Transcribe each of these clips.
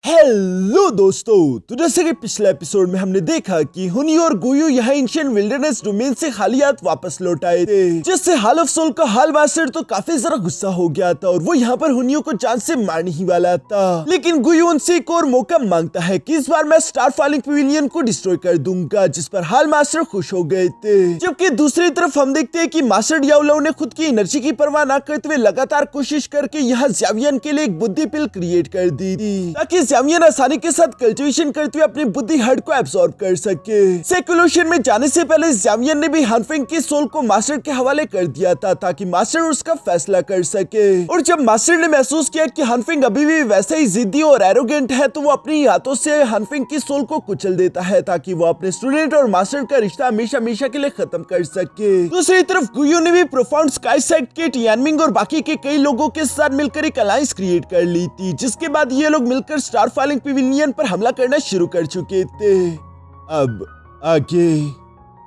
Hello दोस्तों, तो जैसे कि पिछले एपिसोड में हमने देखा कि हुनी और गुयू यहाँ एंशिएंट विल्डरनेस डोमेन से खाली हाथ वापस लौट आए थे, जिससे हाल ऑफ सोल का हाल मास्टर तो काफी जरा गुस्सा हो गया था और वो यहाँ पर हुनियो को जान से मारने ही वाला था। लेकिन गुयू उनसे एक और मौका मांगता है कि इस बार मैं स्टार फॉलिंग पवेलियन को डिस्ट्रॉय कर दूंगा, जिस पर हाल मास्टर खुश हो गए थे। जबकि दूसरी तरफ हम देखते हैं कि मास्टर डियाब्लो ने खुद की एनर्जी की परवाह न करते हुए लगातार कोशिश करके यहाँ ज़ावियन के लिए एक बुद्धि पिल क्रिएट कर दी थी, ताकि ज़ावियन आसानी के साथ कल्टीवेशन करते हुए अपनी बुद्धि हर्ड को एब्सॉर्ब कर सके। सेक्युलेशन में जाने से पहले ज़ावियन ने भी हानफेंग की सोल को मास्टर के हवाले कर दिया था, ताकि मास्टर उसका फैसला कर सके। और जब मास्टर ने महसूस किया कि हानफेंग अभी भी वैसे ही जिद्दी और एरोगेंट है, तो वो अपनी हाथों से हानफेंग की सोल को कुचल देता है, ताकि वो अपने स्टूडेंट और मास्टर का रिश्ता हमेशा हमेशा के लिए खत्म कर सके। दूसरी तरफ गुयू ने भी प्रोफाउंड स्काई सेक्ट के टियानमिंग और बाकी के कई लोगों के साथ मिलकर एक अलायंस क्रिएट कर ली थी, जिसके बाद ये लोग मिलकर स्टार फॉलिंग पवेलियन पर हमला करना शुरू कर चुके थे। अब आगे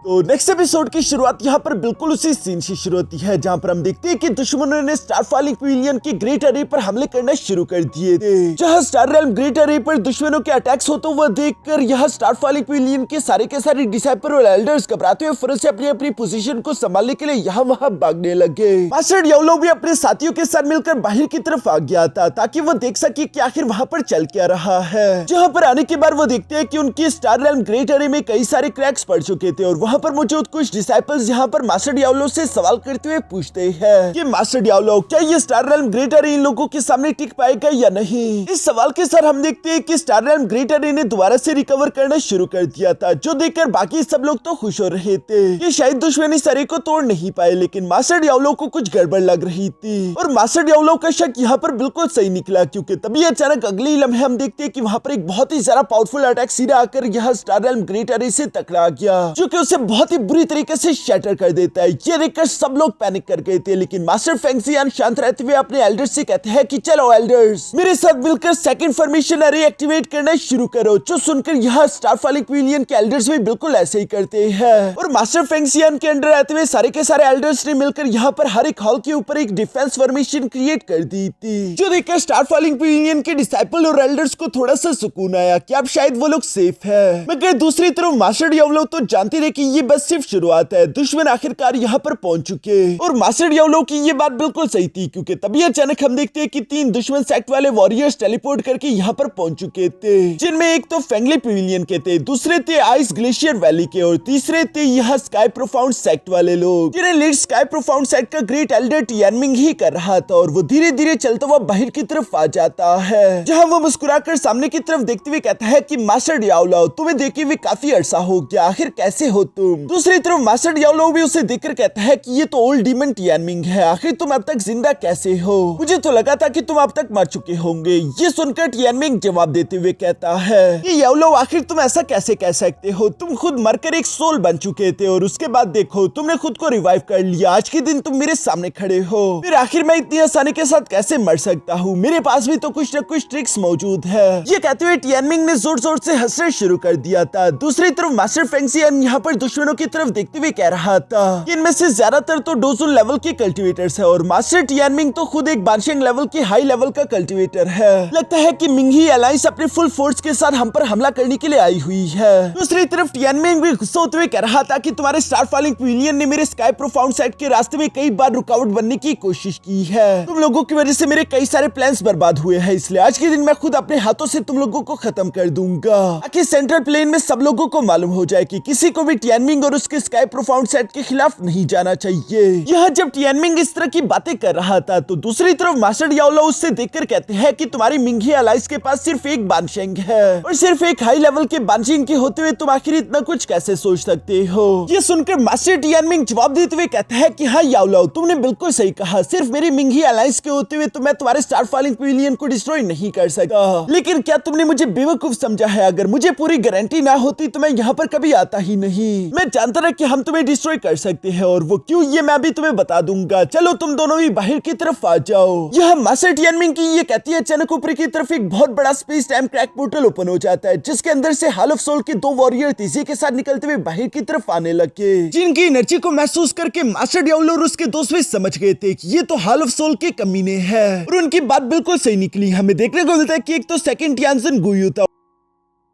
तो नेक्स्ट एपिसोड की शुरुआत यहाँ पर बिल्कुल उसी सीन से शुरू होती है, जहाँ पर हम देखते हैं कि दुश्मनों ने स्टार फॉलिंग पवेलियन की ग्रेट अरे पर हमले करना शुरू कर दिए थे। जहाँ स्टार रेल्म ग्रेट अरे पर दुश्मनों के अटैक्स होते हुए देखकर यहाँ स्टार फॉलिंग पवेलियन के सारे डिसाइपल और एल्डर्स घबराते हुए फौरन से अपनी अपनी पोजीशन को संभालने के लिए यहाँ वहाँ भागने लगे। मास्टर डियाब्लो भी अपने साथियों के साथ मिलकर बाहर की तरफ आ गया था, ताकि वो देख सके कि आखिर वहाँ पर चल क्या रहा है। जहाँ पर आने के बाद वो देखते हैं कि उनकी स्टार रेल्म ग्रेट अरे में कई सारे क्रैक्स पड़ चुके थे, और वहाँ पर मौजूद कुछ डिसाइपल्स यहाँ पर मास्टर डियाब्लो से सवाल करते हुए पूछते हैं कि मास्टर डियाब्लो, क्या ये स्टार रेल्म ग्रेट अरे इन लोगों के सामने टिक पाएगा या नहीं। इस सवाल के साथ हम देखते हैं कि स्टार रेल्म ग्रेट अरे ने दोबारा से रिकवर करना शुरू कर दिया था, जो देखकर बाकी सब लोग तो खुश हो रहे थे कि शायद दुश्मन इस अरे को तोड़ नहीं पाए। लेकिन मास्टर डियाब्लो को कुछ गड़बड़ लग रही थी, और मास्टर डियाब्लो का शक यहाँ पर बिल्कुल सही निकला, क्योंकि तभी अचानक अगले लम्हे हम देखते हैं कि वहाँ पर एक बहुत ही ज्यादा पावरफुल अटैक सीधा आकर यहाँ स्टार रेल्म ग्रेट अरे से टकरा गया, जो कि उसे बहुत ही बुरी तरीके से शैटर कर देता है। ये देखकर सब लोग पैनिक कर गए थे, लेकिन मास्टर फेंगशियान शांत रहते हुए अपने एल्डर्स से कहते हैं कि चलो एल्डर्स, मेरे साथ मिलकर सेकंड फॉर्मेशन अरे एक्टिवेट करना शुरू करो। जो सुनकर यहाँ स्टार फॉलिंग पवेलियन के एल्डर्स भी बिल्कुल ऐसे ही करते हैं, और मास्टर फेंगशियान के अंडर रहते हुए सारे के सारे एल्डर्स ने मिलकर यहाँ पर हर एक हॉल के ऊपर एक डिफेंस फॉर्मेशन क्रिएट कर दी थी, जो देखकर स्टार फॉलिंग पवेलियन के डिसाइपल और एल्डर्स को थोड़ा सा सुकून आया कि अब शायद वो लोग सेफ है। मगर दूसरी तरफ मास्टर डियाब्लो तो जानते रहे कि ये बस सिर्फ शुरुआत है, दुश्मन आखिरकार यहाँ पर पहुंच चुके। और मास्टर डियाब्लो की ये बात बिल्कुल सही थी, क्योंकि तभी अचानक हम देखते हैं कि 3 दुश्मन सेक्ट वाले वॉरियर्स टेलीपोर्ट करके यहाँ पर पहुंच चुके थे, जिनमें एक तो फेंगली पवेलियन के थे, दूसरे थे आइस ग्लेशियर वैली के, और तीसरे थे यहाँ स्काई प्रोफाउंड सेक्ट वाले लोग, जिन्हें लीड स्काई प्रोफाउंड सेक्ट का ग्रेट एल्डर टियानमिंग ही कर रहा था। और वो धीरे धीरे चलता हुआ बाहर की तरफ आ जाता है, जहाँ वो मुस्कुराकर सामने की तरफ देखते हुए कहता है कि मास्टर डियाब्लो, तुम्हें देखे हुए काफी अरसा हो गया, आखिर कैसे हो तुम। दूसरी तरफ मास्टर डियाब्लो भी उसे देखकर कहता है कि ये तो ओल्ड डीमन टियानमिंग है, आखिर तुम अब तक जिंदा कैसे हो, मुझे तो लगा था कि तुम अब तक मर चुके होंगे। ये सुनकर टियानमिंग जवाब देते हुए कहता है कि डियाब्लो, आखिर तुम ऐसा कैसे कह सकते हो, तुम खुद मरकर एक सोल बन चुके थे, और उसके बाद देखो तुमने खुद को रिवाइव कर लिया, आज के दिन तुम मेरे सामने खड़े हो, फिर आखिर मैं इतनी आसानी के साथ कैसे मर सकता हूँ, मेरे पास भी तो कुछ न कुछ ट्रिक्स मौजूद है। ये कहते हुए टियानमिंग ने जोर जोर से हंसना शुरू कर दिया था। दूसरी तरफ मास्टर फेंगशियान यहाँ पर दुश्मनों की तरफ देखते हुए कह रहा था कि इनमें से ज्यादातर तो डोजुन लेवल के कल्टीवेटर्स है, और मास्टर टियानमिंग तो खुद एक बानशेंग लेवल के हाई लेवल का कल्टीवेटर है। लगता है कि मिंगही अलायंस अपने फुल फोर्स के साथ हम पर हमला करने के लिए आई हुई है। दूसरी तरफ टियानमिंग भी गुस्सा होते हुए कह रहा था कि तुम्हारे स्टार फॉलिंग पवेलियन ने मेरे स्काई प्रोफाउंड सेक्ट के रास्ते में कई बार रुकावट बनने की कोशिश की है, तुम लोगों की वजह से मेरे कई सारे प्लान्स बर्बाद हुए हैं, इसलिए आज के दिन मैं खुद अपने हाथों से तुम लोगों को खत्म कर दूंगा, ताकि सेंट्रल प्लेन में सब लोगों को मालूम हो जाए कि किसी को भी टियानमिंग और उसके स्काई प्रोफाउंड सेक्ट के खिलाफ नहीं जाना चाहिए। यह जब टियानमिंग इस तरह की बातें कर रहा था, तो दूसरी तरफ मास्टर डियाब्लो उससे देखकर कहते हैं कि तुम्हारी मिंगही अलायंस के पास सिर्फ एक बानशेंग है, और सिर्फ एक हाई लेवल के बानशेंग के होते हुए तुम आखिर इतना कुछ कैसे सोच सकते हो। ये सुनकर मास्टर टियानमिंग जवाब देते हुए कहता है कि हाँ डियाब्लो, तुमने बिल्कुल सही कहा, सिर्फ मेरी मिंगही अलायंस के होते हुए तो मैं तुम्हारे स्टार फॉलिंग पवेलियन को डिस्ट्रॉय नहीं कर सकता, लेकिन क्या तुमने मुझे बेवकूफ समझा है? अगर मुझे पूरी गारंटी ना होती तो मैं यहाँ पर कभी आता ही नहीं। मैं जानता था कि हम तुम्हें डिस्ट्रॉय कर सकते हैं, और वो क्यों ये मैं भी तुम्हें बता दूंगा। चलो तुम दोनों भी बाहर की तरफ आ जाओ। यह मास्टर टियानमिंग की ये कहती है, अचानक ऊपर की तरफ एक बहुत बड़ा space time crack portal open हो जाता है, जिसके अंदर से हाल ऑफ सोल के 2 वॉरियर तेजी के साथ निकलते हुए बाहर की तरफ आने लगे, जिनकी एनर्जी को महसूस करके मास्टर डियाब्लो और उसके दोस्त भी समझ गए थे कि ये तो हाल ऑफ सोल के कमीने हैं, और उनकी बात बिल्कुल सही निकली। हमें देखने को मिलता है कि एक तो सेकंड टियानजिन गुयू था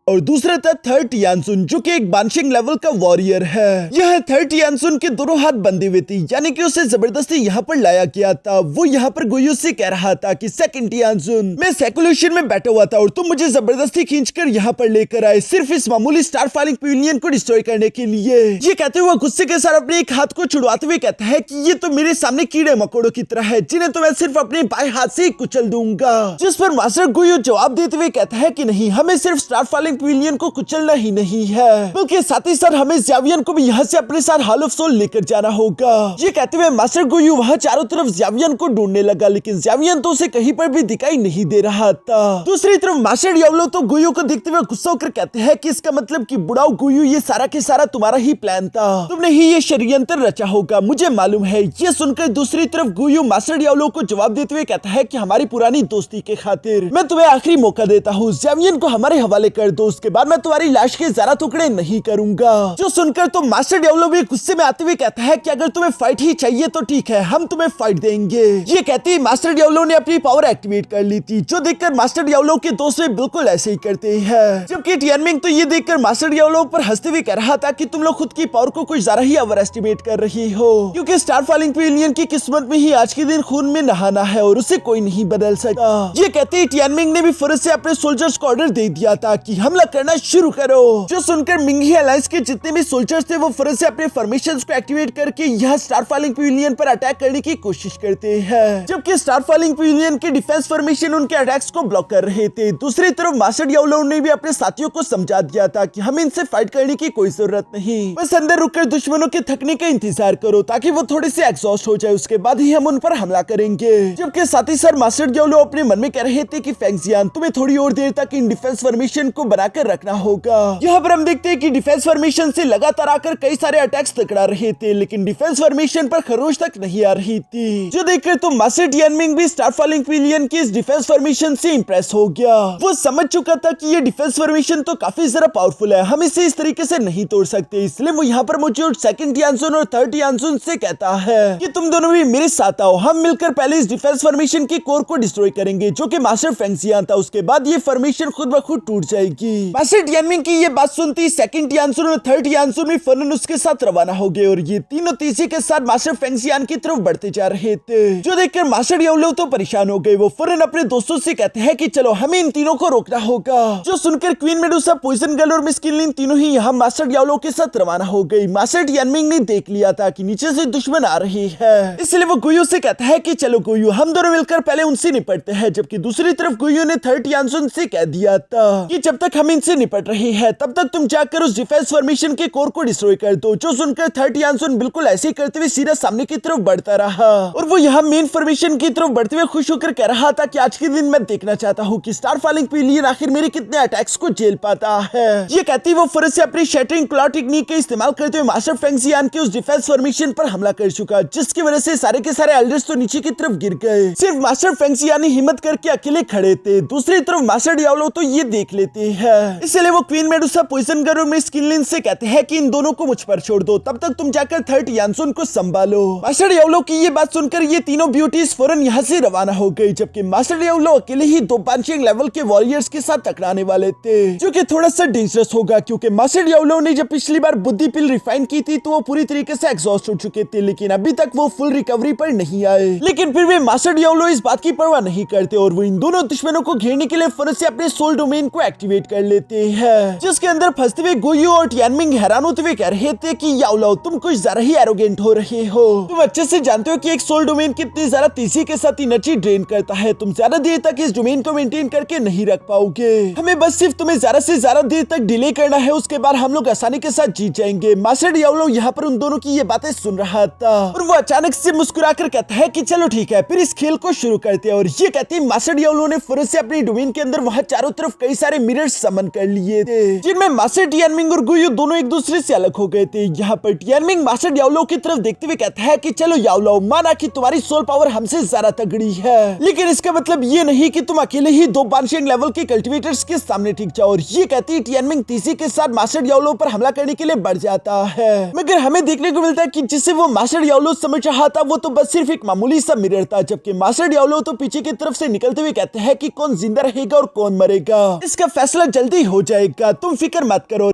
और दूसरा था थर्ड टियानसुन, जो कि एक बानशिंग लेवल का वॉरियर है। यह थर्ड टियानसुन के दोनों हाथ बंधे हुए थे, यानी कि उसे जबरदस्ती यहाँ पर लाया गया था। वो यहाँ पर गुयू से कह रहा था कि सेकंड टियानसुन, मैं सेकुलेशन में बैठा हुआ था और तुम मुझे जबरदस्ती खींचकर यहाँ पर लेकर आए, सिर्फ इस मामूली स्टार फॉलिंग पवेलियन को डिस्ट्रॉय करने के लिए। ये कहते हुए गुस्से के साथ अपने एक हाथ को छुड़वाते हुए कहता है कि ये तो मेरे सामने कीड़े मकोड़ों की तरह है, जिन्हें तो मैं सिर्फ अपने बाएं हाथ से कुचल दूंगा। जिस पर मास्टर गुयू जवाब देते हुए कहता है कि नहीं, हमें सिर्फ स्टार फॉलिंग पवेलियन को कुचलना ही नहीं है, बल्कि साथ ही साथ हमें ज़ावियन को भी यहाँ से अपने साथ हाल ऑफ सोल लेकर जाना होगा। ये कहते हुए मास्टर गुयू वहाँ चारों तरफ ज़ावियन को ढूंढने लगा, लेकिन ज़ावियन तो उसे कहीं पर भी दिखाई नहीं दे रहा था। दूसरी तरफ मास्टर डियाब्लो तो गुयू को देखते हुए गुस्सा होकर कहते हैं कि इसका मतलब कि बुढ़ाओ गुयू, ये सारा के सारा तुम्हारा ही प्लान था, तुमने ही ये षड्यंत्र रचा होगा, मुझे मालूम है। ये सुनकर दूसरी तरफ गुयू मास्टर डियाब्लो को जवाब देते हुए कहता है कि हमारी पुरानी दोस्ती के खातिर मैं तुम्हें आखिरी मौका देता हूँ, ज़ावियन को हमारे हवाले कर दो, उसके बाद मैं तुम्हारी लाश के ज़रा टुकड़े नहीं करूंगा। जो सुनकर तो मास्टर डियाब्लो भी गुस्से में आते हुए कहता है कि अगर तुम्हें फाइट ही चाहिए तो ठीक है, हम तुम्हें फाइट देंगे। ये कहते ही मास्टर डियाब्लो ने अपनी पावर एक्टिवेट कर ली थी, जो देखकर मास्टर डियाब्लो के दोस्त भी बिल्कुल ऐसे ही करते हैं। जबकि टियानमिंग तो ये देखकर मास्टर डियाब्लो पर हंसते हुए कह रहा था कि तुम लोग खुद की पावर को कुछ ज्यादा ही ओवर एस्टिमेट कर रही हो, क्योंकि स्टार फॉलिंग पवेलियन की किस्मत में ही आज के दिन खून में नहाना है और उसे कोई नहीं बदल सकता। ये कहते ही टियानमिंग ने भी फौरन से अपने सोल्जर्स को ऑर्डर दे दिया था कि हमला करना शुरू करो। जो सुनकर मिंगी अलायंस के जितने भी सोल्जर्स थे वो फौरन से अपने फॉर्मेशंस को एक्टिवेट करके यह स्टार फॉलिंग पवेलियन पर अटैक करने की कोशिश करते हैं, जबकि स्टार फॉलिंग पवेलियन के डिफेंस फॉर्मेशन उनके अटैक्स को ब्लॉक कर रहे थे। दूसरी तरफ मास्टर डियाब्लो ने भी अपने साथियों को समझा दिया था कि हमें इनसे फाइट करने की कोई जरूरत नहीं, बस अंदर रुककर दुश्मनों के थकने का इंतजार करो ताकि वो थोड़े से एग्जॉस्ट हो जाए, उसके बाद ही हम उन पर हमला करेंगे। जबकि साथ ही साथ मास्टर डियाब्लो अपने मन में कह रहे थे कि फेंगजियान, तुम्हें थोड़ी और देर तक इन डिफेंस फॉर्मेशन को बनाकर रखना होगा। यहाँ पर हम देखते हैं कि डिफेंस फॉर्मेशन से लगातार आकर कई सारे अटैक्स टकरा रहे थे, लेकिन डिफेंस फॉर्मेशन पर खरोच तक नहीं आ रही थी। जो देखकर तो मास्टर टियानमिंग भी स्टार फॉलिंग पवेलियन की इस डिफेंस फॉर्मेशन से इंप्रेस हो गया। वो समझ चुका था कि ये डिफेंस फॉर्मेशन तो काफी ज्यादा पावरफुल है, हम इसे इस तरीके से नहीं तोड़ सकते, इसलिए वो यहाँ पर मौजूद सेकंड टियानसुन और थर्ड टियानसुन से कहता है कि तुम दोनों भी मेरे साथ आओ, हम मिलकर पहले इस डिफेंस फॉर्मेशन की कोर को डिस्ट्रॉय करेंगे, जो कि मास्टर फेंगजियान था, उसके बाद ये फॉर्मेशन खुद ब खुद टूट जाएगी। मास्टर टियानमिंग की ये बात सुनती सेकंड टियानसुन और थर्ड टियानसुन भी फौरन उसके साथ रवाना हो गए और ये तीनों तेजी के साथ मास्टर फेंगजियान की तरफ बढ़ते जा रहे थे। जो देखकर मास्टर डियाब्लो तो परेशान हो गए, वो फौरन अपने दोस्तों से कहते हैं कि चलो हमें इन तीनों को रोकना होगा। जो सुनकर क्वीन मेडुसा, पॉइजन गर्ल और मिस किनलिन तीनों ही यहाँ मास्टर डियाब्लो के साथ रवाना हो गई। मास्टर टियानमिंग ने देख लिया था कि नीचे से दुश्मन आ रही है, इसलिए वो गुयू से कहता है कि चलो गुयू, हम दोनों मिलकर पहले उनसे निपटते हैं। जबकि दूसरी तरफ गुयू ने थर्ड टियानसुन से कह दिया था कि जब तक हम इनसे निपट रहे हैं तब तक तुम जाकर उस डिफेंस फॉर्मेशन के कोर को डिस्ट्रॉय कर दो। जो सुनकर थर्ड टियानसुन बिल्कुल ऐसे ही करते हुए सीधा सामने की तरफ बढ़ता रहा और वो यहाँ मेन फॉर्मेशन की तरफ बढ़ते हुए खुश होकर कह रहा था कि आज के दिन मैं देखना चाहता हूँ कि स्टार फॉलिंग पवेलियन आखिर मेरे कितने अटैक्स को झेल पाता है। ये कहती वो फौरन से अपनी शैटरिंग क्लॉ टेक्निक का इस्तेमाल करते हुए मास्टर फेंगजियान के उस डिफेंस फॉर्मेशन पर हमला कर चुका, जिसकी वजह से सारे के सारे एल्डर्स तो नीचे की तरफ गिर गए, सिर्फ मास्टर फेंगजियान ही हिम्मत करके अकेले खड़े थे। दूसरी तरफ मास्टर डियाब्लो तो ये देख लेते हैं, इसलिए वो क्वीन मेडुसा, पॉइजन गर्ल और मिस किनलिन से कहते हैं कि इन दोनों को मुझ पर छोड़ दो, तब तक तुम जाकर थर्ड टियानसुन को संभालो। मास्टर डियाब्लो की ये बात सुनकर ये तीनों ब्यूटीज फौरन यहाँ से रवाना हो गई, जबकि मास्टर डियाब्लो अकेले ही 2 पांचिंग लेवल के वॉरियर्स के साथ टकराने वाले थे, जो कि थोड़ा सा डेंजरस होगा, क्योंकि मास्टर डियाब्लो ने जब पिछली बार बुद्धि पिल रिफाइन की थी तो वो पूरी तरीके से एग्जॉस्ट हो चुके थे, लेकिन अभी तक वो फुल रिकवरी पर नहीं आए। लेकिन फिर भी मास्टर डियाब्लो इस बात की परवाह नहीं करते और वो इन दोनों दुश्मनों को घेरने के लिए फौरन से अपने सोल डोमेन को एक्टिवेट कर लेते हैं, जिसके अंदर फंसते हुए गुयू और टियानमिंग हैरान होते हुए कह रहे थे कि याओ तुम कुछ ज्यादा ही एरोगेंट हो रहे हो, तुम अच्छे से जानते हो कि एक सोल डोमेन कितनी ज्यादा तेजी के साथ एनर्जी ड्रेन करता है, तुम ज्यादा देर तक इस डोमेन को मेंटेन करके नहीं रख पाओगे, हमें बस सिर्फ तुम्हें ज्यादा से ज्यादा देर तक डिले करना है, उसके बाद हम लोग आसानी के साथ जीत जाएंगे। मास्टर डियाब्लो यहाँ पर उन दोनों की ये बातें सुन रहा था और वो अचानक से मुस्कुराकर कहता है कि चलो ठीक है, फिर इस खेल को शुरू करते हैं। और ये कहते हैं मास्टर डियाब्लो ने फौरन से अपनी डोमेन के अंदर वहां चारों तरफ कई सारे मिरर्स समन कर लिए थे, जिनमें मास्टर टियानमिंग और गुयू दोनों एक दूसरे से अलग हो गए थे। यहाँ पर टियानमिंग मास्टर याओलो की तरफ देखते हुए कहता है कि चलो याओलो, माना कि तुम्हारी सोल पावर हमसे ज्यादा तगड़ी है, लेकिन इसका मतलब ये नहीं कि तुम अकेले ही 2 बानशियांग लेवल के कल्टीवेटर्स के सामने टिक जाओ। और ये कहती टियानमिंग तीसी के साथ मास्टर याओलो पर हमला करने के लिए बढ़ जाता है, मगर हमें देखने को मिलता है कि जिसे वो मास्टर याओलो समझ रहा था वो तो बस सिर्फ एक मामूली सा मिरर था, जबकि मास्टर याओलो तो पीछे की तरफ से निकलते हुए कहते हैं कि कौन जिंदा रहेगा और कौन मरेगा इसका फैसला जल्दी हो जाएगा, तुम फिक्र मत करो।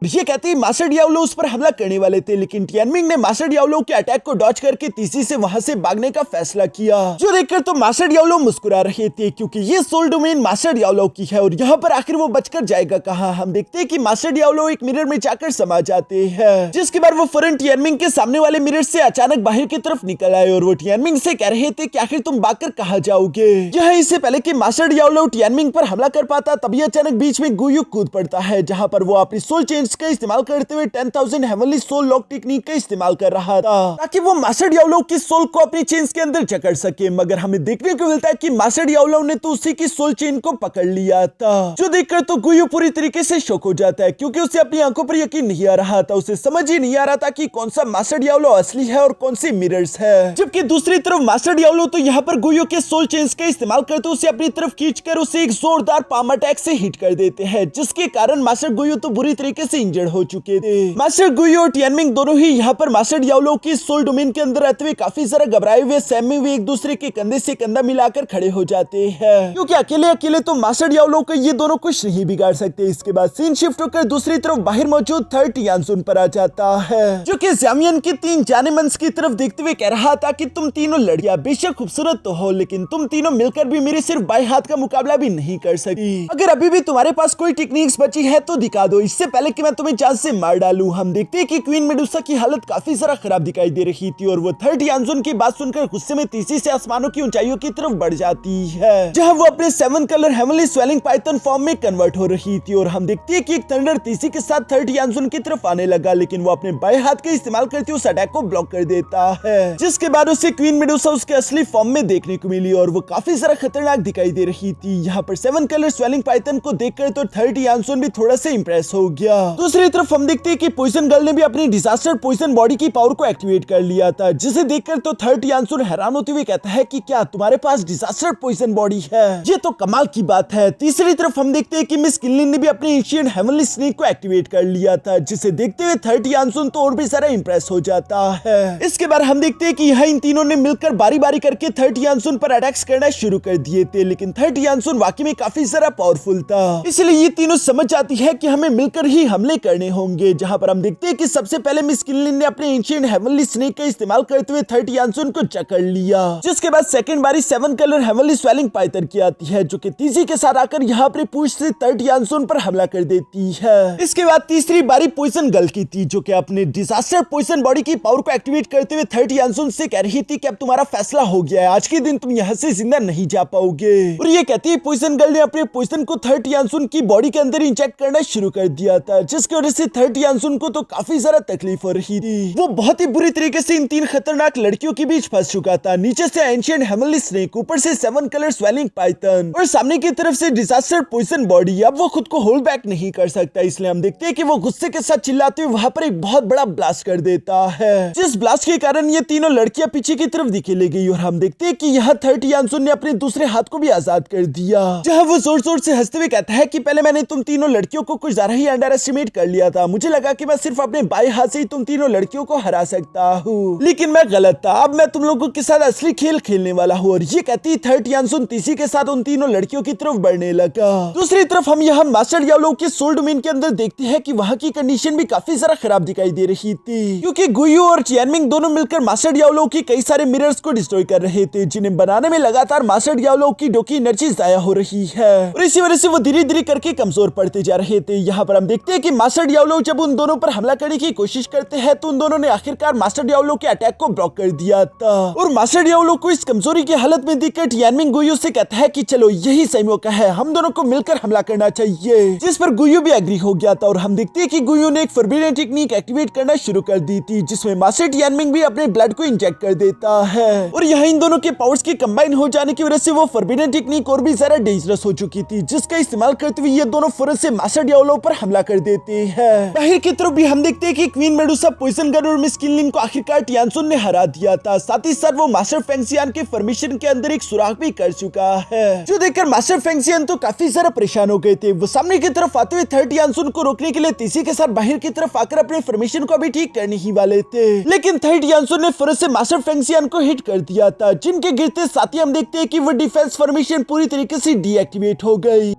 ये कहते ही मास्टर डियाब्लो उस पर हमला करने वाले थे, लेकिन टियानमिंग ने मास्टर डियाब्लो के अटैक को डॉज करके तीसी से वहां से भागने का फैसला किया, जो देखकर तो मास्टर डियाब्लो मुस्कुरा रहे थे क्योंकि ये सोल डोमेन मास्टर डियाब्लो की है और यहाँ पर आखिर वो बचकर जाएगा कहाँ। हम देखते हैं कि मास्टर डियाब्लो एक मिरर में जाकर समा जाते हैं, जिसके बाद वो फौरन टियानमिंग के सामने वाले मिरर से अचानक बाहर की तरफ निकल आए और वो टियानमिंग से कह रहे थे कि आखिर तुम भागकर कहाँ जाओगे। यह इससे पहले कि मास्टर डियाब्लो टियानमिंग पर हमला कर पाता तभी अचानक बीच में गुयू कूद पड़ता है, जहाँ पर वो अपनी सोल चेंज का इस्तेमाल करते हुए 10,000 हेवनली सोल लॉक टेक्निक का इस्तेमाल कर रहा था ताकि वो मास्टर डियाब्लो की सोल को अपनी चेन्स के अंदर जकड़ सके, मगर हमें देखने को मिलता है कि मास्टर डियाब्लो ने तो उसी की सोल चेन को पकड़ लिया था, जो देखकर तो गुयू पूरी तरीके से शॉक हो जाता है क्योंकि उसे अपनी आंखों पर यकीन नहीं आ रहा था। उसे समझ ही नहीं आ रहा था कि कौन सा मास्टर डियाब्लो असली है और कौन सी मिरर्स है, जबकि दूसरी तरफ मास्टर डियाब्लो तो यहाँ पर गुयू के सोल चेन्स का इस्तेमाल करते उसे अपनी तरफ खींचकर उसे एक जोरदार पाम अटैक से हिट कर देते हैं, जिसके कारण मास्टर गुयू तो बुरी तरीके से इंजर्ड हो चुके थे। मास्टर गुयू और टियानमिंग दोनों ही यहाँ पर मास्टर डियाब्लो की सोल डोमेन के अंदर रहते हुए काफी सारा घबराए हुए सहमे हुए एक दूसरे के कंधे से कंधा मिलाकर खड़े हो जाते हैं, क्योंकि अकेले अकेले तो मास्टर डियाब्लो को ये दोनों कुछ नहीं बिगाड़ सकते। इसके बाद सीन शिफ्ट होकर दूसरी तरफ बाहर मौजूद थर्ड टियानसुन पर आ जाता है, जो कि ज़ामियन की 3 जानेमंस की तरफ देखते हुए कह रहा था कि तुम तीनों लड़कियां बेशक खूबसूरत तो हो, लेकिन तुम तीनों मिलकर भी मेरे सिर्फ बाएं हाथ का मुकाबला भी नहीं कर सकती। अगर अभी भी तुम्हारे पास कोई टेक्निक्स बची है तो दिखा दो, इससे पहले कि मैं तुम्हें जान से मार डालूं। हम देखते हैं कि क्वीन मेडुसा की हालत काफी ज्यादा खराब दिखाई दे रही थी और वो थर्ड टियानसुन की बात सुनकर गुस्से में तीसी से आसमानों की ऊंचाइयों की तरफ बढ़ जाती है, जहां वो अपने 7 colour heavenly swelling Python form में कन्वर्ट हो रही थी। और हम देखते हैं कि एक थंडर तीसी के साथ थर्ड टियानसुन की तरफ आने लगा, लेकिन वो अपने बाएं हाथ का इस्तेमाल करते उस अटैक को ब्लॉक कर देता है, जिसके बाद उसे क्वीन मेडुसा उसके असली फॉर्म में देखने को मिली और वो काफी ज्यादा खतरनाक दिखाई दे रही थी। यहाँ पर 7 कलर स्वेलिंग पाइथन को देखकर तो थर्ड टियानसुन भी थोड़ा सा इंप्रेस हो गया। दूसरी तरफ हम देखते हैं कि पॉइजन गर्ल ने भी अपनी डिजास्टर पॉइजन बॉडी की पावर को एक्टिवेट कर लिया था, जिसे देखकर तो थर्ड टियानसुन हैरान होते हुए कहता है कि क्या तुम्हारे पास डिजास्टर पॉइजन बॉडी है, ये तो कमाल की बात है। तीसरी तरफ हम देखते हैं कि मिस किनलिन ने भी अपने एंशिएंट हेवनली स्नेक को एक्टिवेट कर लिया था, जिसे देखते हुए थर्ड टियानसुन तो और भी ज्यादा इंप्रेस हो जाता है। इसके बाद हम देखते हैं कि यहाँ इन तीनों ने मिलकर बारी बारी करके थर्ड टियानसुन पर अटैक्स करना शुरू कर दिए थे, लेकिन थर्ड टियानसुन वाकई में काफी ज्यादा पावरफुल था, इसलिए ये तीनों समझ जाती है कि हमें मिलकर ही हमले करने होंगे। जहां पर हम देखते हैं कि सबसे पहले मिस किनलिन ने अपने एंशिएंट हेवनली स्नेक का इस्तेमाल करते हुए थर्ड टियानसुन को जकड़ लिया, जिसके बाद सेकंड बारी 7 कलर हेवनली स्वेलिंग पाइथन की आती है, जो कि तीसरी के साथ आकर यहाँ पर पूंछ से थर्ड टियानसुन पर हमला कर देती है। इसके बाद तीसरी बारी पॉइजन गर्ल की थी, जो कि अपने डिजास्टर पॉइजन बॉडी की पावर को एक्टिवेट करते हुए थर्ड टियानसुन से कह रही थी कि अब तुम्हारा फैसला हो गया है, आज के दिन तुम यहाँ से जिंदा नहीं जा पाओगे। और ये कहती है पॉइजन गर्ल ने अपने पॉइजन को थर्ड टियानसुन की बॉडी के अंदर इंजेक्ट करना शुरू कर दिया था, जिसकी वजह से थर्ड टियानसुन को तो काफी ज्यादा तकलीफ हो रही थी। वो बहुत ही बुरी तरीके से इन 3 खतरनाक लड़कियों के बीच फंस चुका था, नीचे से एंशिएंट हेवनली स्नेक, ऊपर से 7 कलर स्वेलिंग पाइथन और सामने की तरफ से डिजास्टर पॉइजन बॉडी। अब वो खुद को होल्ड बैक नहीं कर सकता, इसलिए हम देखते हैं कि वो गुस्से के साथ चिल्लाते हुए वहां पर एक बहुत बड़ा ब्लास्ट कर देता है, जिस ब्लास्ट के कारण ये तीनों लड़कियां पीछे की तरफ दिखेले गई। और हम देखते हैं कि यहाँ थर्ड टियानसुन ने अपने दूसरे हाथ को भी आजाद कर दिया, जहाँ वो जोर जोर से हंसते हुए कहता है कि पहले मैंने तुम तीनों लड़कियों को कुछ ज्यादा ही अंडर एस्टिमेट कर लिया था, मुझे लगा कि मैं सिर्फ अपने बाएं हाथ से ही तुम तीनों लड़कियों को हरा सकता हूँ, लेकिन मैं गलत था। अब मैं तुम लोगों के साथ असली खेल खेलने वाला हूँ। और ये कहती थर्ड टियानसुन तीसी के साथ उन तीनों लड़कियों की तरफ बढ़ने लगा। दूसरी तरफ हम यहाँ मास्टर डियाब्लो के सोल डोमेन के अंदर देखते हैं कि वहाँ की कंडीशन भी काफी ज्यादा खराब दिखाई दे रही थी, क्योंकि गुयू और टियानमिंग दोनों मिलकर मास्टर डियाब्लो की कई सारे मिरर्स को डिस्ट्रॉय कर रहे थे, जिन्हें बनाने में लगातार मास्टर डियाब्लो की एनर्जी जाया हो रही है और इसी वजह से वो धीरे धीरे करके कमजोर पड़ते जा रहे थे। यहाँ पर हम देखते हैं कि कि मास्टर डियाब्लो जब उन दोनों पर हमला करने की कोशिश करते हैं तो उन दोनों ने आखिरकार मास्टर डियाब्लो के अटैक को ब्लॉक कर दिया था। और मास्टर डियाब्लो को इस कमजोरी की हालत में देखकर टियानमिंग गुयू से कहता है कि चलो यही सही मौका है, हम दोनों को मिलकर हमला करना चाहिए, जिस पर गुयू भी एग्री हो गया था। और हम देखते हैं कि गुयू ने एक फॉरबिडन टेक्निक एक्टिवेट करना शुरू कर दी थी, जिसमें मास्टर टियानमिंग भी अपने ब्लड को इंजेक्ट कर देता है। और यहाँ इन दोनों के पावर्स के कंबाइन हो जाने की वजह से वो फॉरबिडन टेक्निक और भी ज्यादा डेंजरस हो चुकी थी, जिसका इस्तेमाल करते हुए ये दोनों फौरन से मास्टर डियाब्लो पर हमला कर देते हैं। बाहर की तरफ भी हम देखते हैं कि क्वीन मेडुसा, पॉइजन गर्ल और मिस किनलिन को आखिरकार टियानसुन ने हरा दिया था। साथ ही साथ वो मास्टर फेंगशियान के फॉर्मेशन के अंदर एक सुराख भी कर चुका है, जो देखकर मास्टर फेंगशियान तो काफी ज्यादा परेशान हो गए थे। वो सामने की तरफ आते हुए थर्ड टियानसुन को रोकने के लिए तेजी के साथ बाहर की तरफ आकर अपने फॉर्मेशन को भी ठीक करने ही वाले थे, लेकिन थर्ड टियानसुन ने फौरन से मास्टर फेंगशियान को हिट कर दिया था, जिनके गिरते साथ ही हम देखते हैं कि वो डिफेंस फॉर्मेशन पूरी तरीके से डीएक्टिवेट हो गई।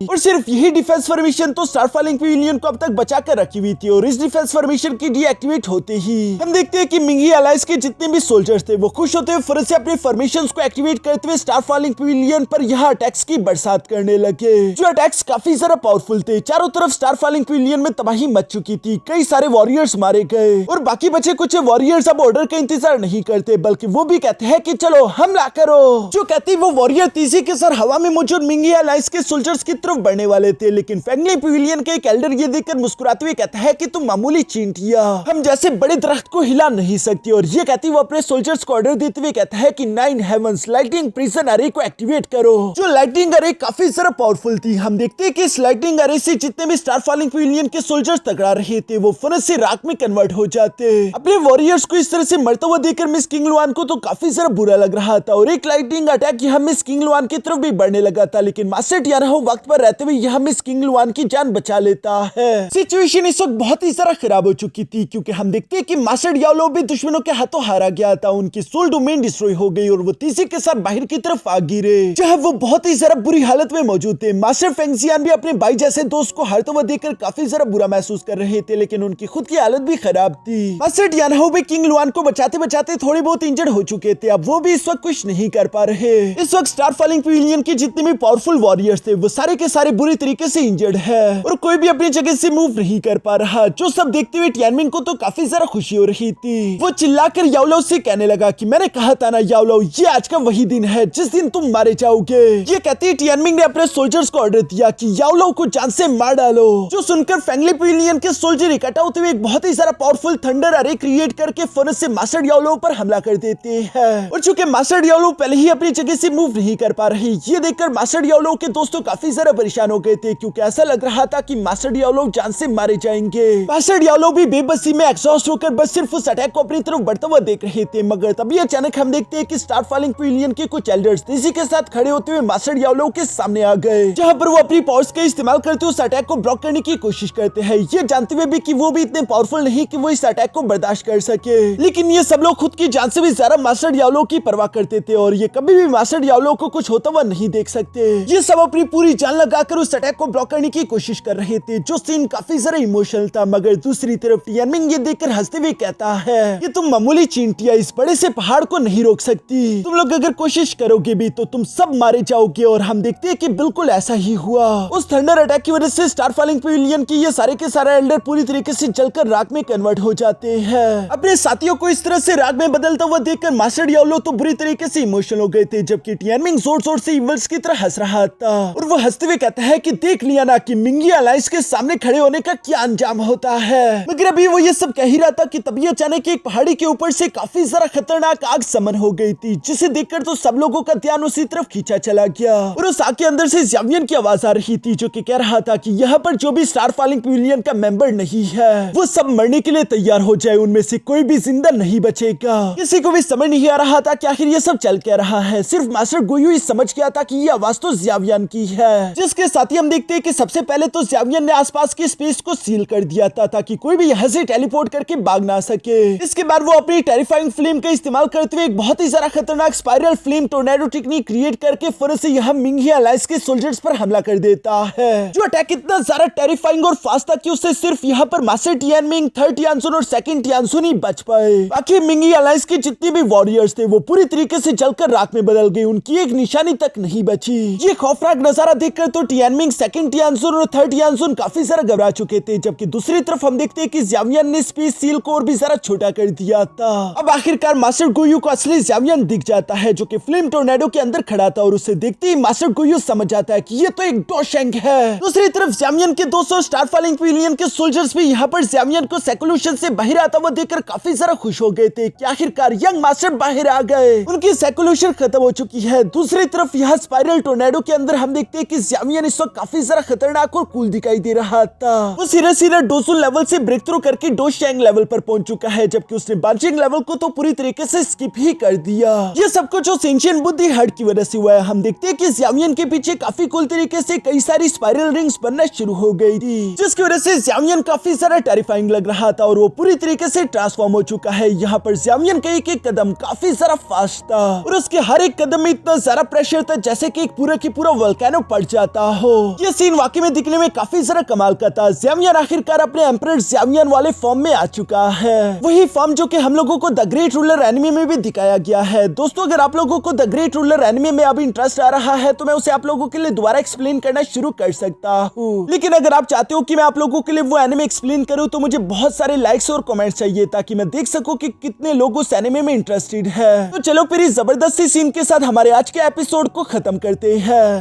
और सिर्फ यही डिफेंस फॉर्मेशन तो स्टारफॉलिंग पवेलियन को अब तक बचा कर रखी हुई थी। और इस डिफेंस फॉर्मेशन की डीएक्टिवेट होते ही हम देखते हैं कि मिंगी अलायंस के जितने भी सोल्जर्स थे वो खुश होते हुए फौरन से अपने फॉर्मेशंस को एक्टिवेट करते हुए स्टारफॉलिंग पवेलियन पर यहाँ अटैक्स की बरसात करने लगे, जो अटैक्स काफी ज्यादा पावरफुल थे। चारों तरफ स्टारफॉलिंग पवेलियन में तबाही मच चुकी थी, कई सारे वॉरियर्स मारे गए और बाकी बचे कुछ वॉरियर्स अब ऑर्डर का इंतजार नहीं करते, बल्कि वो भी कहते हैं कि चलो हमला करो। जो कहती वो वॉरियर तेजी के साथ हवा में मौजूद मिंगी अलायंस के सोल्जर्स की तरफ बढ़ने वाले थे, लेकिन फेंगली पवेलियन के एक एल्डर ये देखकर मुस्कुराते हुए कहता है कि तुम मामूली चींटियां, हम जैसे बड़े दरख्त को हिला नहीं सकती। और ये कहती वो अपने सोल्जर्स को ऑर्डर देते हुए कहता है कि 9 हेवंस लाइटनिंग प्रिजन अरे को एक्टिवेट करो। जो लाइटनिंग अरे काफी ज्यादा पावरफुल थी। हम देखते हैं कि इस लाइटनिंग अरे से जितने भी स्टारफॉलिंग पवेलियन के सोल्जर्स टकरा रहे थे वो फौरन से राख में कन्वर्ट हो जाते। अपने वॉरियर्स को इस तरह से मरता हुआ देखकर मिस किंगलुआन को तो काफी ज्यादा बुरा लग रहा था और एक लाइटनिंग अटैक यहाँ मिस किंगलुआन की तरफ भी बढ़ने लगा था, लेकिन मास्टर टियानहो वक्त पर रहते हुए यहाँ मिस किंगलुआन की जान बचा लेता है। सिचुएशन इस वक्त बहुत ही ज्यादा खराब हो चुकी थी, क्योंकि हम देखते हैं कि मास्टर डियाब्लो भी दुश्मनों के हाथों हारा गया था। उनकी सोल डोमेन डिस्ट्रॉय हो गई और वो तेजी के साथ बाहर की तरफ आ गिरे, जहां वो बहुत ही ज्यादा बुरी हालत में मौजूद थे। मास्टर फेंगशियान भी अपने भाई जैसे दोस्त को हारते हुए देखकर काफी ज्यादा बुरा महसूस कर रहे थे, लेकिन उनकी खुद की हालत भी खराब थी। मास्टर टियानहो भी किंगलुआन को बचाते बचाते थोड़े बहुत इंजर्ड हो चुके थे। अब वो भी इस वक्त कुछ नहीं कर पा रहे। इस वक्त स्टारफॉलिंग पवेलियन के जितने भी पावरफुल वॉरियर्स थे वो सारे के सारे बुरी तरीके से इंजर्ड है और कोई भी अपनी जगह से मूव नहीं कर पा रहा, जो सब देखते हुए टियानमिंग को तो काफी ज्यादा खुशी हो रही थी। वो चिल्लाकर याओलो से कहने लगा कि मैंने कहा था ना याओलो, ये आज का वही दिन है जिस दिन तुम मारे जाओगे। ये कहते टियानमिंग ने अपने सोल्जर्स को ऑर्डर दिया कि याओलो को जान से मार डालो, जो सुनकर फेंगली पवेलियन के सोल्जर इकट्ठा होते हुए एक बहुत ही ज्यादा पावरफुल थंडर अरे क्रिएट करके फौरन से मास्टर याओलो पर हमला कर देते हैं। और चूंकि मास्टर याओलो पहले ही अपनी जगह से मूव नहीं कर पा रही, ये देखकर मास्टर याओलो के दोस्तों काफी ज्यादा परेशान हो गए थे, क्योंकि ऐसा लग रहा था कि मास्टर डियाब्लो जान से मारे जाएंगे। मास्टर डियाब्लो भी बेबसी में एग्जॉस्ट होकर बस सिर्फ उस अटैक को अपनी तरफ बढ़ता हुआ देख रहे थे, मगर तभी अचानक हम देखते हैं कि स्टारफॉलिंग पवेलियन के कुछ एल्डर्स तेजी के साथ खड़े होते हुए मास्टर डियाब्लो के सामने आ गए, जहां पर वो अपनी पावर्स का इस्तेमाल करते हुए उस अटैक को ब्लॉक करने की कोशिश करते हैं, ये जानते हुए भी कि वो भी इतने पावरफुल नहीं कि वो इस अटैक को बर्दाश्त कर सके। लेकिन ये सब लोग खुद की जान से भी ज्यादा मास्टर डियाब्लो की परवाह करते थे और ये कभी भी मास्टर डियाब्लो को कुछ होता हुआ नहीं देख सकते। ये सब अपनी पूरी जान लगाकर उस अटैक को ब्लॉक करने की कोशिश कर रहे थे, जो सीन काफी ज्यादा इमोशनल था। मगर दूसरी तरफ टियानमिंग ये देखकर हंसते हुए कहता है कि तुम मामूली चींटियां इस बड़े से पहाड़ को नहीं रोक सकती, तुम लोग अगर कोशिश करोगे भी तो तुम सब मारे जाओगे। और हम देखते हैं कि बिल्कुल ऐसा ही हुआ। उस थंडर अटैक की वजह से स्टारफॉलिंग पवेलियन की ये सारे के सारे एल्डर पूरी तरीके से जलकर राख में कन्वर्ट हो जाते हैं। अपने साथियों को इस तरह से राख में बदलता हुआ देखकर मास्टर डियाब्लो तो बुरी तरीके से इमोशनल हो गए थे, जबकि टियानमिंग जोर जोर से इवल्स की तरह हंस रहा था। और वो हंसते हुए कहता है कि देख लिया ना कि मिंगी अलायंस के सामने खड़े होने का क्या अंजाम होता है। मगर अभी वो ये सब कह ही रहा था कि तभी अचानक एक पहाड़ी के ऊपर से काफी ज्यादा खतरनाक आग समन हो गई थी, जिसे देखकर तो सब लोगों का ध्यान उसी तरफ खींचा चला गया। और उस आग के अंदर से ज़ावियन की आवाज आ रही थी, जो कि कह रहा था कि यहाँ पर जो भी स्टारफॉलिंग पवेलियन का मेंबर नहीं है वो सब मरने के लिए तैयार हो जाए, उनमें से कोई भी जिंदा नहीं बचेगा। किसी को भी समझ नहीं आ रहा था कि आखिर ये सब चल क्या रहा है। सिर्फ मास्टर गुयू ही समझ गया था कि ये आवाज तो ज़ावियन की है, जिसके साथ ही हम देखते हैं कि सबसे पहले तो ज़ावियन ने आसपास की स्पेस को सील कर दिया था ताकि कोई भी यहाँ से टेलीपोर्ट करके भाग ना सके। इसके बाद वो अपनी टेरिफाइंग फ्लेम का इस्तेमाल करते हुए एक बहुत ही ज्यादा खतरनाक spiral flame tornado technique create करके फौरन से यहाँ मिंगी अलायंस के सोल्जर्स पर हमला कर देता है। जो अटैक इतना ज्यादा टेरिफाइंग और फास्ट था कि उससे सिर्फ यहाँ पर मास्टर टियानमिंग, थर्ड टियानसुन और सेकंड टियानसुन ही बच पाए। बाकी मिंगी अलायंस के जितने भी वॉरियर्स थे वो पूरी तरीके से जलकर राख में बदल गए, उनकी एक निशानी तक नहीं बची। ये खौफनाक नजारा देखकर तो टियानमिंग, सेकंड टियानजुन और थर्ड टियानजुन काफी सारा घबरा चुके थे, जबकि दूसरी तरफ हम देखते हैं कि ज़ावियन ने स्पेस सील को और भी जरा छोटा कर दिया था। अब आखिरकार मास्टर गोयू को असली ज़ावियन दिख जाता है, जो कि फ्लेम टोर्नेडो के अंदर खड़ा था, और उसे देखते ही मास्टर गोयू समझ जाता है कि ये तो एक डोशेंग है। दूसरी तरफ ज़ावियन के 200 स्टारफॉलिंग पिलियन के सोल्जर्स भी यहाँ पर ज़ावियन को सेक्लूशन से बाहर आता हुआ देखकर काफी सारा खुश हो गए थे कि आखिरकार यंग मास्टर बाहर आ गए, उनकी सेक्लूशन खत्म हो चुकी है। दूसरी तरफ यहाँ स्पाइरल टोर्नेडो के अंदर हम देखते हैं कि ज़ावियन इस वक्त काफी सारा खतरनाक और कूल दिखाई दे रहा था। वो सीधा सीधा डोसुन लेवल से ब्रेक थ्रू करके डोशेंग लेवल पर पहुंच चुका है, जबकि उसने बांचिंग लेवल को तो पूरी तरीके से स्किप ही कर दिया। ये सब कुछ उस एंशिएंट बुद्धि हट की वजह से हुआ है। हम देखते हैं कि ज़ावियन के पीछे काफी कूल तरीके से कई सारी स्पाइरल रिंग्स बनना शुरू हो गई थी, जिसकी वजह से ज़ावियन काफी सारा टेरिफाइंग लग रहा था और वो पूरी तरीके से ट्रांसफॉर्म हो चुका है। यहाँ पर ज़ावियन का एक एक कदम काफी सारा फास्ट था और उसके हर एक कदम में इतना सारा प्रेशर था जैसे कि एक पूरा की पूरा वोल्केनो पड़ जाता हो। ये सीन वाकई में दिखने में काफी सारा कमाल का था। ज़ावियन आखिरकार अपने एम्परर ज़ावियन वाले फॉर्म में आ चुका है, वही फॉर्म जो कि हम लोगों को द ग्रेट रूलर एनिमे में भी दिखाया गया है। दोस्तों, अगर आप लोगों को द ग्रेट रूलर एनिमे में अभी इंटरेस्ट आ रहा है तो मैं उसे आप लोगों के लिए दोबारा एक्सप्लेन करना शुरू कर सकता हूँ, लेकिन अगर आप चाहते हो कि मैं आप लोगों के लिए वो एनिमे एक्सप्लेन करूँ तो मुझे बहुत सारे लाइक्स और कमेंट्स चाहिए, ताकि मैं देख सकूं कि कितने लोग उस एनिमे में इंटरेस्टेड है। तो चलो फिर इस जबरदस्ती सीन के साथ हमारे आज के एपिसोड को खत्म करते हैं।